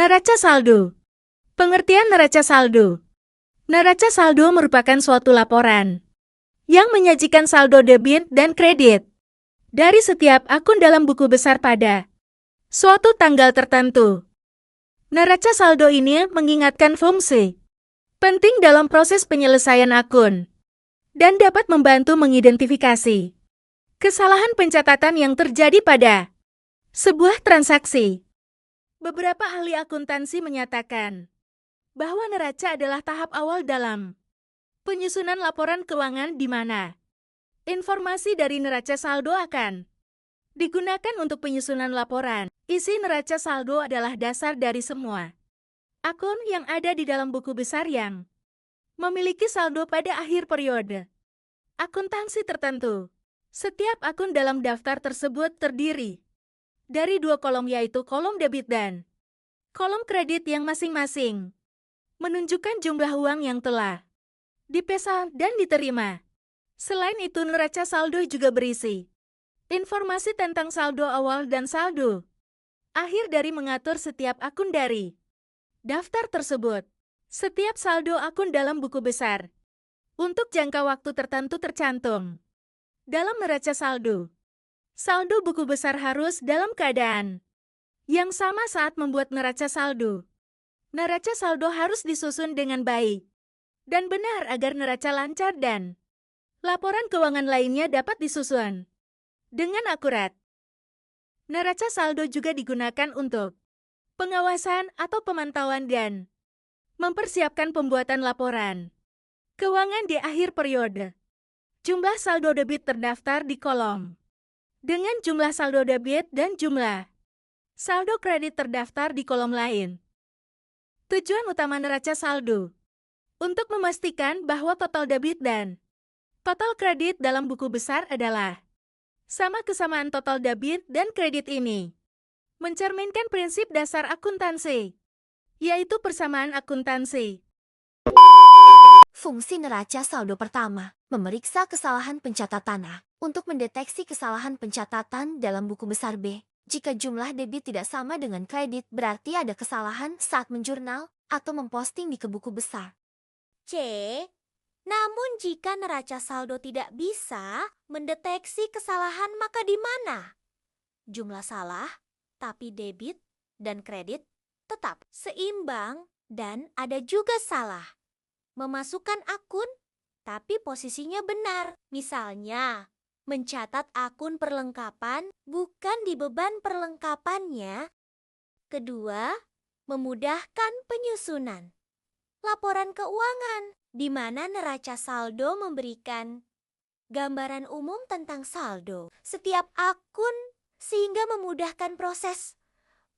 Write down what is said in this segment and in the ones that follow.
Neraca saldo. Pengertian neraca saldo. Neraca saldo merupakan suatu laporan yang menyajikan saldo debit dan kredit dari setiap akun dalam buku besar pada suatu tanggal tertentu. Neraca saldo ini mengingatkan fungsi penting dalam proses penyelesaian akun dan dapat membantu mengidentifikasi kesalahan pencatatan yang terjadi pada sebuah transaksi. Beberapa ahli akuntansi menyatakan bahwa neraca adalah tahap awal dalam penyusunan laporan keuangan di mana informasi dari neraca saldo akan digunakan untuk penyusunan laporan. Isi neraca saldo adalah dasar dari semua akun yang ada di dalam buku besar yang memiliki saldo pada akhir periode akuntansi tertentu. Setiap akun dalam daftar tersebut terdiri dari dua kolom, yaitu kolom debit dan kolom kredit yang masing-masing menunjukkan jumlah uang yang telah dipesan dan diterima. Selain itu, neraca saldo juga berisi informasi tentang saldo awal dan saldo akhir dari mengatur setiap akun dari daftar tersebut. Setiap saldo akun dalam buku besar untuk jangka waktu tertentu tercantum dalam neraca saldo. Saldo buku besar harus dalam keadaan yang sama saat membuat neraca saldo. Neraca saldo harus disusun dengan baik dan benar agar neraca lancar dan laporan keuangan lainnya dapat disusun dengan akurat. Neraca saldo juga digunakan untuk pengawasan atau pemantauan dan mempersiapkan pembuatan laporan keuangan di akhir periode. Jumlah saldo debit terdaftar di kolom dengan jumlah saldo debit dan jumlah saldo kredit terdaftar di kolom lain. Tujuan utama neraca saldo untuk memastikan bahwa total debit dan total kredit dalam buku besar adalah sama. Kesamaan total debit dan kredit ini mencerminkan prinsip dasar akuntansi, yaitu persamaan akuntansi. Fungsi neraca saldo pertama, memeriksa kesalahan pencatatan A. Untuk mendeteksi kesalahan pencatatan dalam buku besar B, jika jumlah debit tidak sama dengan kredit, berarti ada kesalahan saat menjurnal atau memposting di buku besar. C. Namun jika neraca saldo tidak bisa mendeteksi kesalahan, maka di mana jumlah salah, tapi debit dan kredit tetap seimbang dan ada juga salah. Memasukkan akun, tapi posisinya benar. Misalnya, mencatat akun perlengkapan bukan di beban perlengkapannya. Kedua, memudahkan penyusunan laporan keuangan, di mana neraca saldo memberikan gambaran umum tentang saldo setiap akun sehingga memudahkan proses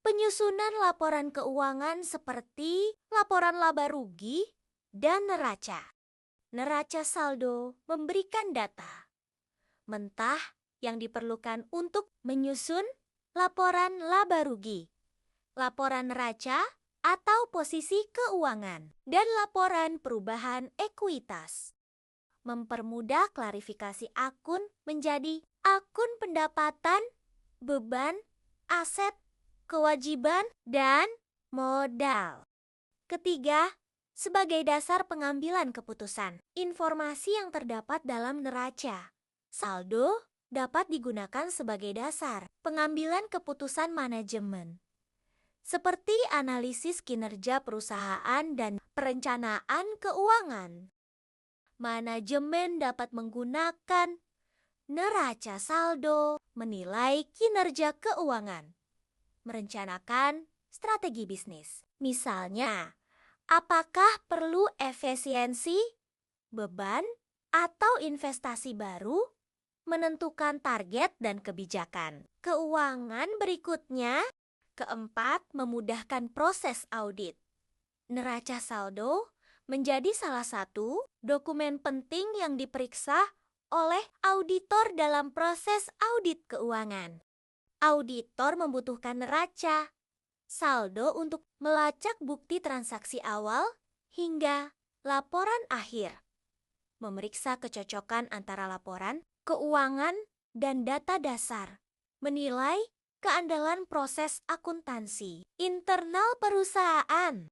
penyusunan laporan keuangan seperti laporan laba rugi dan neraca. Neraca saldo memberikan data mentah yang diperlukan untuk menyusun laporan laba rugi, laporan neraca atau posisi keuangan, dan laporan perubahan ekuitas. Mempermudah klarifikasi akun menjadi akun pendapatan, beban, aset, kewajiban, dan modal. Ketiga, sebagai dasar pengambilan keputusan, informasi yang terdapat dalam neraca saldo dapat digunakan sebagai dasar pengambilan keputusan manajemen, seperti analisis kinerja perusahaan dan perencanaan keuangan. Manajemen dapat menggunakan neraca saldo menilai kinerja keuangan, merencanakan strategi bisnis. Misalnya, apakah perlu efisiensi, beban, atau investasi baru, menentukan target dan kebijakan keuangan berikutnya. Keempat, memudahkan proses audit. Neraca saldo menjadi salah satu dokumen penting yang diperiksa oleh auditor dalam proses audit keuangan. Auditor membutuhkan neraca saldo untuk melacak bukti transaksi awal hingga laporan akhir, memeriksa kecocokan antara laporan keuangan dan data dasar, menilai keandalan proses akuntansi internal perusahaan.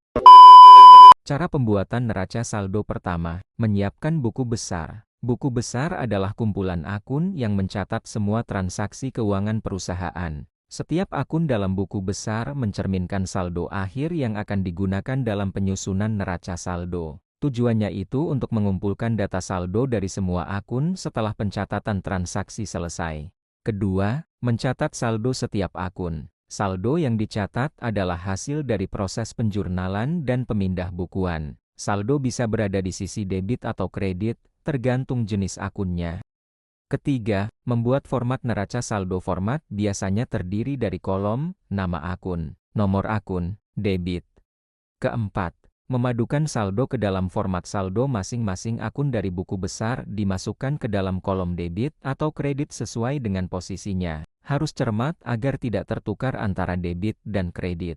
Cara pembuatan neraca saldo pertama, menyiapkan buku besar. Buku besar adalah kumpulan akun yang mencatat semua transaksi keuangan perusahaan. Setiap akun dalam buku besar mencerminkan saldo akhir yang akan digunakan dalam penyusunan neraca saldo. Tujuannya itu untuk mengumpulkan data saldo dari semua akun setelah pencatatan transaksi selesai. Kedua, mencatat saldo setiap akun. Saldo yang dicatat adalah hasil dari proses penjurnalan dan pemindah bukuan. Saldo bisa berada di sisi debit atau kredit, tergantung jenis akunnya. Ketiga, membuat format neraca saldo. Format biasanya terdiri dari kolom, nama akun, nomor akun, debit. Keempat, memadukan saldo ke dalam format saldo. Masing-masing akun dari buku besar dimasukkan ke dalam kolom debit atau kredit sesuai dengan posisinya. Harus cermat agar tidak tertukar antara debit dan kredit.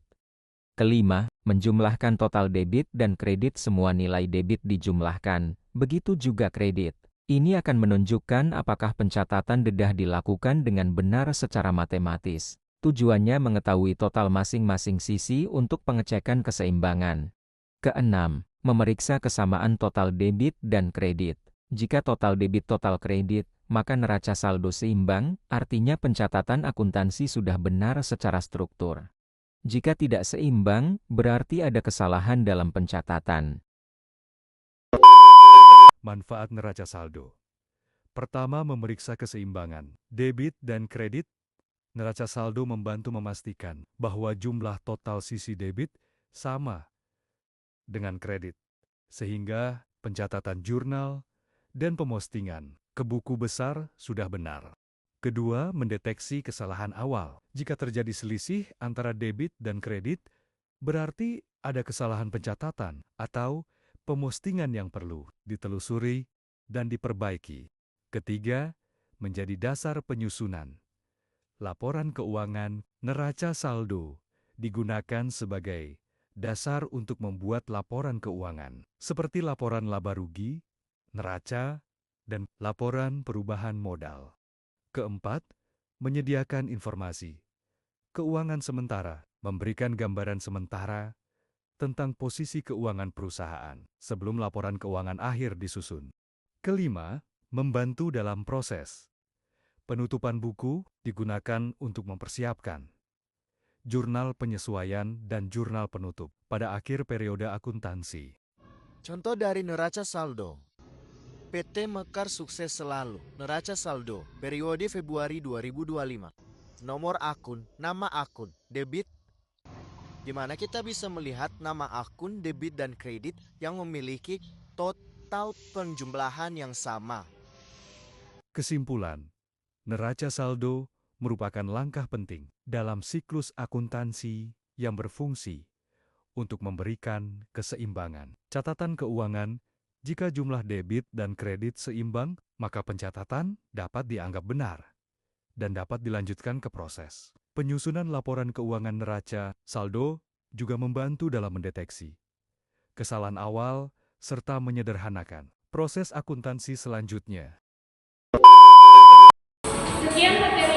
Kelima, menjumlahkan total debit dan kredit. Semua nilai debit dijumlahkan, begitu juga kredit. Ini akan menunjukkan apakah pencatatan dedah dilakukan dengan benar secara matematis. Tujuannya mengetahui total masing-masing sisi untuk pengecekan keseimbangan. Keenam, memeriksa kesamaan total debit dan kredit. Jika total debit total kredit, maka neraca saldo seimbang, artinya pencatatan akuntansi sudah benar secara struktur. Jika tidak seimbang, berarti ada kesalahan dalam pencatatan. Manfaat neraca saldo. Pertama, memeriksa keseimbangan debit dan kredit. Neraca saldo membantu memastikan bahwa jumlah total sisi debit sama dengan kredit, sehingga pencatatan jurnal dan pemostingan ke buku besar sudah benar. Kedua, mendeteksi kesalahan awal. Jika terjadi selisih antara debit dan kredit, berarti ada kesalahan pencatatan atau pemostingan yang perlu ditelusuri dan diperbaiki. Ketiga, menjadi dasar penyusunan. Laporan keuangan neraca saldo digunakan sebagai dasar untuk membuat laporan keuangan, seperti laporan laba rugi, neraca, dan laporan perubahan modal. Keempat, menyediakan informasi keuangan sementara, memberikan gambaran sementara tentang posisi keuangan perusahaan sebelum laporan keuangan akhir disusun. Kelima, membantu dalam proses penutupan buku. Digunakan untuk mempersiapkan jurnal penyesuaian dan jurnal penutup pada akhir periode akuntansi. Contoh dari neraca saldo. PT Mekar Sukses Selalu, neraca saldo, periode Februari 2025. Nomor akun, nama akun, debit, di mana kita bisa melihat nama akun, debit, dan kredit yang memiliki total penjumlahan yang sama. Kesimpulan, neraca saldo merupakan langkah penting dalam siklus akuntansi yang berfungsi untuk memberikan keseimbangan. Catatan keuangan, jika jumlah debit dan kredit seimbang, maka pencatatan dapat dianggap benar dan dapat dilanjutkan ke proses. Penyusunan laporan keuangan neraca saldo juga membantu dalam mendeteksi kesalahan awal serta menyederhanakan proses akuntansi selanjutnya. Sekian materi